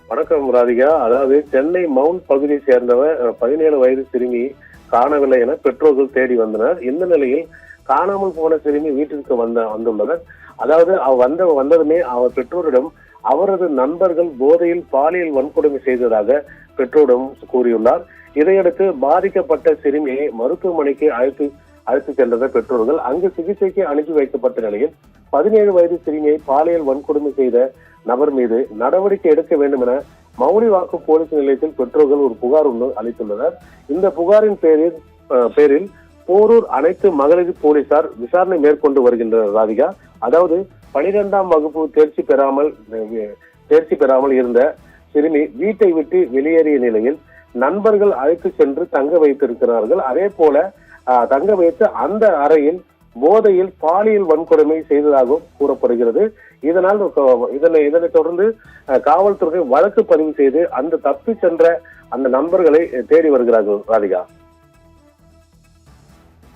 வணக்கம் ராதிகா. அதாவது சென்னை மவுண்ட் பகுதியை சேர்ந்தவர் 17 வயது சிறுமி காணவில்லை என பெற்றோர்கள் தேடி வந்தனர். இந்த நிலையில் காணாமல் போன சிறுமி வீட்டிற்கு வந்துள்ளனர். அதாவது வந்ததுமே அவர் பெற்றோரிடம் அவரது நண்பர்கள் போதையில் பாலியல் வன்கொடுமை செய்ததாக பெற்றோரிடம் கூறியுள்ளார். இதையடுத்து பாதிக்கப்பட்ட சிறுமியை மருத்துவமனைக்கு அழைத்து சென்றத பெற்றோர்கள் அங்கு சிகிச்சைக்கு அனுப்பி வைக்கப்பட்ட நிலையில் 17 வயது சிறுமியை பாலியல் வன்கொடுமை செய்த நபர் மீது நடவடிக்கை எடுக்க வேண்டும் என மௌலிவாக்கம் போலீஸ் நிலையத்தில் பெற்றோர்கள் ஒரு புகார் ஒன்று அளித்துள்ளனர். இந்த புகாரின் பேரில் போரூர் அனைத்து மகளிர் போலீசார் விசாரணை மேற்கொண்டு வருகின்றனர். ராதிகா, அதாவது 12ஆம் வகுப்பு தேர்ச்சி பெறாமல் இருந்த சிறுமி வீட்டை விட்டு வெளியேறிய நிலையில் நண்பர்கள் அழைத்து சென்று தங்க வைத்திருக்கிறார்கள். அதே போல தங்க வைத்து அந்த அறையில் போதையில் பாலியல் வன்கொடுமை செய்ததாகவும் கூறப்படுகிறது. இதனை தொடர்ந்து காவல்துறை வழக்கு பதிவு செய்து அந்த தப்பி சென்ற அந்த நண்பர்களை தேடி வருகிறார்கள். ராதிகா.